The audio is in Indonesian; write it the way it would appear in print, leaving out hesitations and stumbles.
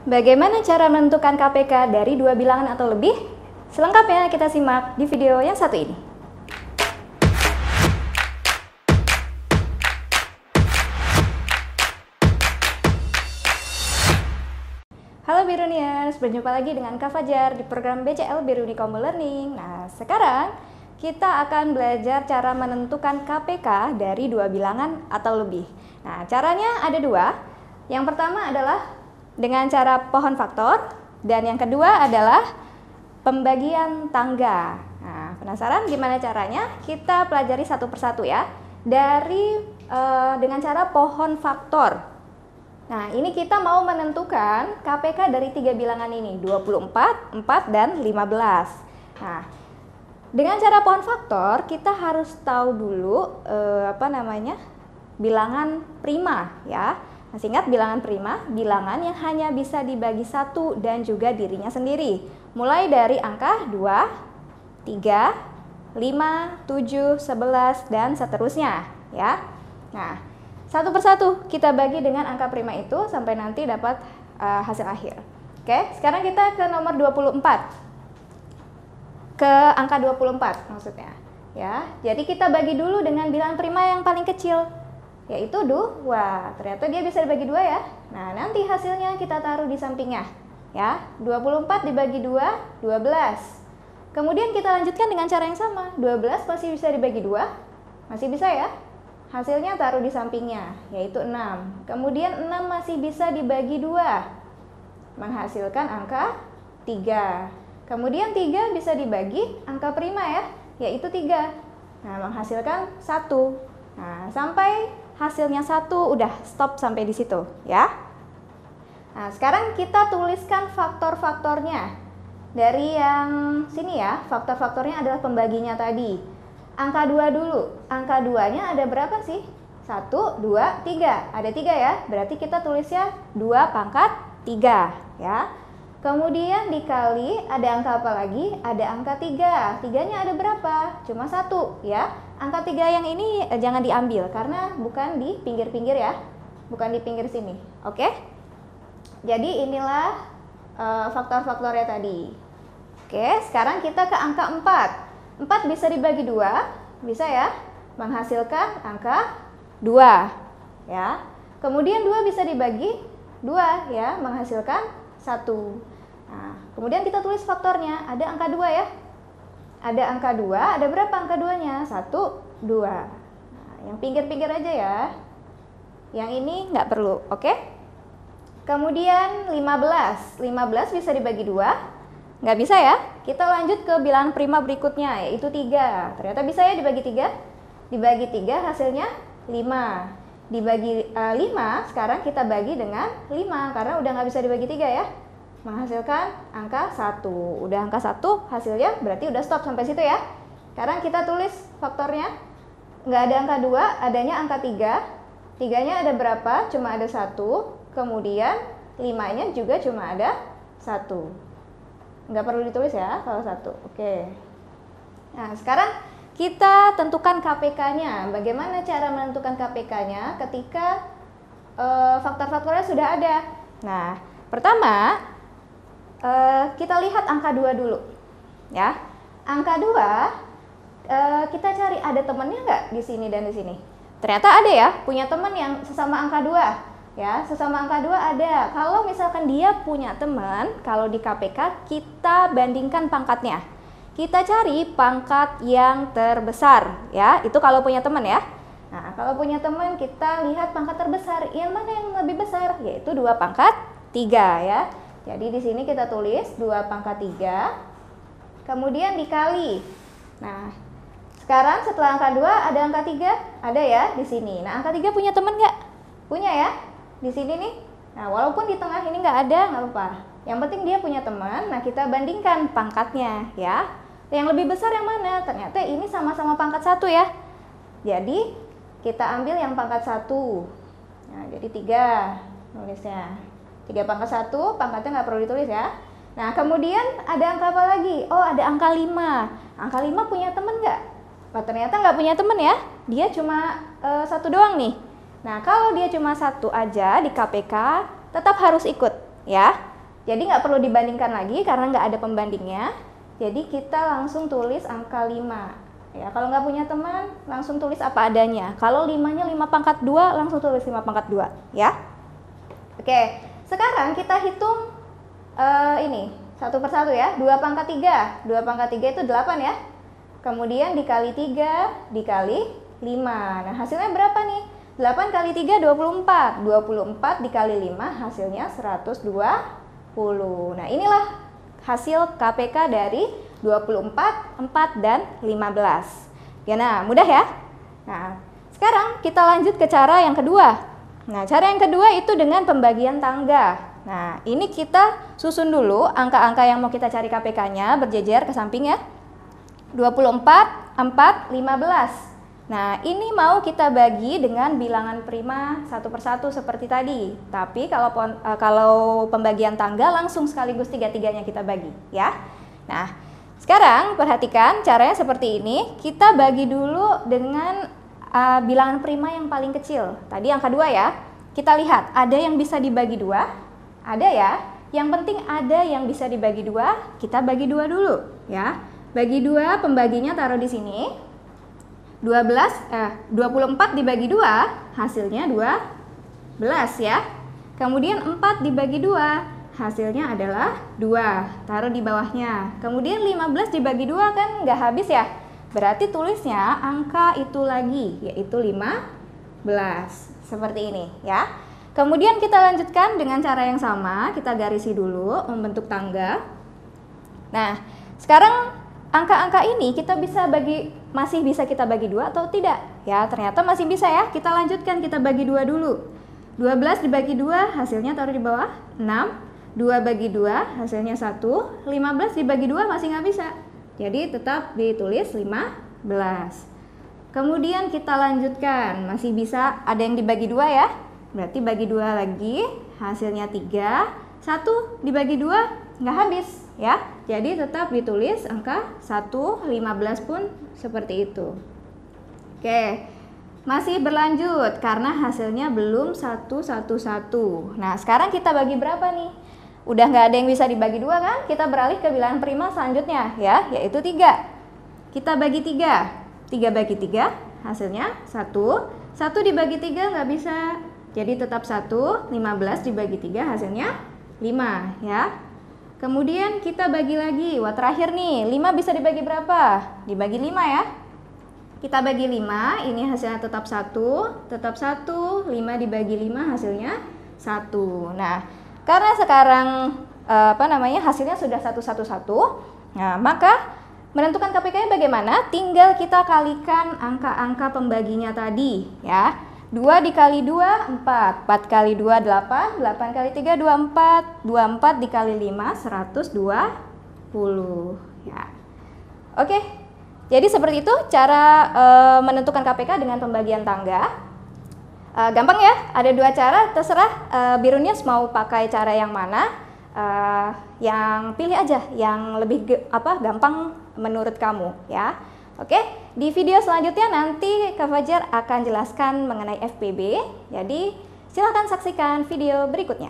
Bagaimana cara menentukan KPK dari dua bilangan atau lebih? Selengkapnya kita simak di video yang satu ini. Halo Biruniers, berjumpa lagi dengan Kak Fajar di program BCL Biruni Combo Learning. Nah, sekarang kita akan belajar cara menentukan KPK dari dua bilangan atau lebih. Nah, caranya ada dua. Yang pertama adalah dengan cara pohon faktor, dan yang kedua adalah pembagian tangga. Nah, penasaran gimana caranya? Kita pelajari satu persatu ya. Dengan cara pohon faktor. Nah, ini kita mau menentukan KPK dari tiga bilangan ini, 24, 4, dan 15. Nah, dengan cara pohon faktor, kita harus tahu dulu bilangan prima ya. Masih ingat bilangan prima? Bilangan yang hanya bisa dibagi satu dan juga dirinya sendiri. Mulai dari angka 2, 3, 5, 7, 11, dan seterusnya ya. Nah, satu persatu kita bagi dengan angka prima itu sampai nanti dapat hasil akhir. Oke, sekarang kita ke nomor 24. Ke angka 24 maksudnya ya. Jadi kita bagi dulu dengan bilangan prima yang paling kecil, yaitu 2. Ternyata dia bisa dibagi 2 ya. Nah, nanti hasilnya kita taruh di sampingnya ya. 24 dibagi 2, 12. Kemudian kita lanjutkan dengan cara yang sama. 12 masih bisa dibagi 2, masih bisa ya. Hasilnya taruh di sampingnya, yaitu 6. Kemudian 6 masih bisa dibagi 2, menghasilkan angka 3. Kemudian 3 bisa dibagi angka prima ya, yaitu 3. Nah, menghasilkan 1. Nah, sampai hasilnya 1, udah stop sampai di situ ya. Nah, sekarang kita tuliskan faktor-faktornya. Dari yang sini ya, faktor-faktornya adalah pembaginya tadi. Angka 2 dulu. Angka 2-nya ada berapa sih? 1, 2, 3. Ada 3 ya, berarti kita tulisnya 2 pangkat 3 ya. Kemudian dikali, ada angka apa lagi? Ada angka 3. 3-nya ada berapa? Cuma 1 ya. Angka 3 yang ini jangan diambil karena bukan di pinggir-pinggir ya. Bukan di pinggir sini. Oke? Jadi inilah faktor-faktornya tadi. Oke, sekarang kita ke angka 4. 4 bisa dibagi 2, bisa ya. Menghasilkan angka 2 ya. Kemudian 2 bisa dibagi 2 ya, menghasilkan 1. Nah, kemudian kita tulis faktornya. Ada angka 2 ya. Ada angka 2, ada berapa angka 2-nya? 1, 2. Nah, yang pinggir-pinggir aja ya. Yang ini nggak perlu, oke? Kemudian 15. 15 bisa dibagi 2? Nggak bisa ya. Kita lanjut ke bilangan prima berikutnya, yaitu 3. Ternyata bisa ya dibagi 3. Dibagi 3 hasilnya 5. Dibagi 5, sekarang kita bagi dengan 5, karena udah nggak bisa dibagi 3 ya. Menghasilkan angka 1. Udah angka 1 hasilnya, berarti udah stop sampai situ ya. Sekarang kita tulis faktornya. Nggak ada angka 2, adanya angka 3. 3-nya ada berapa? Cuma ada 1. Kemudian 5-nya juga cuma ada 1. Nggak perlu ditulis ya kalau 1. Oke. Nah, sekarang kita tentukan KPK-nya. Bagaimana cara menentukan KPK-nya ketika faktor-faktornya sudah ada? Nah, pertama kita lihat angka 2 dulu ya. Angka 2 kita cari ada temannya nggak di sini dan di sini. Ternyata ada ya, punya teman yang sesama angka 2 ya. Sesama angka 2 ada. Kalau misalkan dia punya teman, kalau di KPK kita bandingkan pangkatnya. Kita cari pangkat yang terbesar ya. Itu kalau punya teman ya. Nah, kalau punya teman kita lihat pangkat terbesar. Yang mana yang lebih besar? Yaitu 2 pangkat 3 ya. Jadi di sini kita tulis 2 pangkat 3, kemudian dikali. Nah, sekarang setelah angka 2 ada angka 3, ada ya di sini. Nah, angka 3 punya teman nggak? Punya ya, di sini nih. Nah, walaupun di tengah ini nggak ada, nggak apa-apa. Yang penting dia punya teman, nah kita bandingkan pangkatnya ya. Yang lebih besar yang mana? Ternyata ini sama-sama pangkat 1 ya. Jadi, kita ambil yang pangkat 1. Nah, jadi 3 nulisnya. 3 pangkat 1, pangkatnya nggak perlu ditulis ya. Nah, kemudian ada angka apa lagi? Oh, ada angka 5. Angka 5 punya teman nggak? Oh, ternyata nggak punya teman ya. Dia cuma 1 doang nih. Nah, kalau dia cuma 1 aja di KPK, tetap harus ikut ya. Jadi nggak perlu dibandingkan lagi karena nggak ada pembandingnya. Jadi kita langsung tulis angka 5. Ya, kalau nggak punya teman, langsung tulis apa adanya. Kalau 5-nya 5 pangkat 2, langsung tulis 5 pangkat 2. Ya. Oke, sekarang kita hitung ini, satu persatu ya. 2 pangkat 3. 2 pangkat 3 itu 8 ya. Kemudian dikali 3, dikali 5. Nah, hasilnya berapa nih? 8 kali 3, 24. 24 dikali 5, hasilnya 120. Nah, inilah hasil KPK dari 24, 4, dan 15. Ya, nah, mudah ya? Nah, sekarang kita lanjut ke cara yang kedua. Nah, cara yang kedua itu dengan pembagian tangga. Nah, ini kita susun dulu angka-angka yang mau kita cari KPK-nya berjejer ke samping ya. 24, 4, 15. Nah, ini mau kita bagi dengan bilangan prima satu persatu seperti tadi. Tapi kalau pembagian tangga langsung sekaligus tiga-tiganya kita bagi ya. Nah, sekarang perhatikan caranya seperti ini. Kita bagi dulu dengan bilangan prima yang paling kecil. Tadi angka 2 ya. Kita lihat ada yang bisa dibagi 2. Ada ya. Yang penting ada yang bisa dibagi 2. Kita bagi 2 dulu ya. Bagi 2, pembaginya taruh di sini. 24 dibagi 2, hasilnya 12 ya. Kemudian 4 dibagi 2, hasilnya adalah 2. Taruh di bawahnya. Kemudian 15 dibagi 2 kan nggak habis ya. Berarti tulisnya angka itu lagi, yaitu 15. Seperti ini ya. Kemudian kita lanjutkan dengan cara yang sama. Kita garisi dulu membentuk tangga. Nah, sekarang angka-angka ini masih bisa kita bagi 2 atau tidak? Ya, ternyata masih bisa ya. Kita lanjutkan, kita bagi 2 dulu. 12 dibagi 2, hasilnya taruh di bawah, 6. 2 bagi 2, hasilnya 1. 15 dibagi 2 masih nggak bisa. Jadi tetap ditulis 15. Kemudian kita lanjutkan, masih bisa ada yang dibagi 2 ya. Berarti bagi 2 lagi, hasilnya 3. 1 dibagi 2, nggak habis ya. Jadi tetap ditulis angka 1, 15 pun seperti itu. Oke, masih berlanjut karena hasilnya belum 1, 1, 1. Nah, sekarang kita bagi berapa nih? Udah nggak ada yang bisa dibagi 2 kan? Kita beralih ke bilangan prima selanjutnya ya, yaitu 3. Kita bagi 3. 3 bagi 3, hasilnya 1. 1 dibagi 3 nggak bisa. Jadi tetap 1. 15 dibagi 3, hasilnya 5 ya. Kemudian kita bagi lagi. Wah, terakhir nih, 5 bisa dibagi berapa? Dibagi 5 ya. Kita bagi 5, ini hasilnya tetap 1, tetap 1, 5 dibagi 5 hasilnya 1. Nah, karena sekarang hasilnya sudah 1, 1, 1. Nah, maka menentukan KPK-nya bagaimana? Tinggal kita kalikan angka-angka pembaginya tadi ya. 2 dikali 2, 4. 4 kali 2, 8. 8 kali 3, 24. 24 dikali 5, 120. Ya. Oke, jadi seperti itu cara menentukan KPK dengan pembagian tangga. Gampang ya, ada 2 cara, terserah Birunias mau pakai cara yang mana. Yang pilih aja, yang lebih gampang menurut kamu ya. Oke, di video selanjutnya nanti Kak Fajar akan jelaskan mengenai FPB. Jadi, silakan saksikan video berikutnya.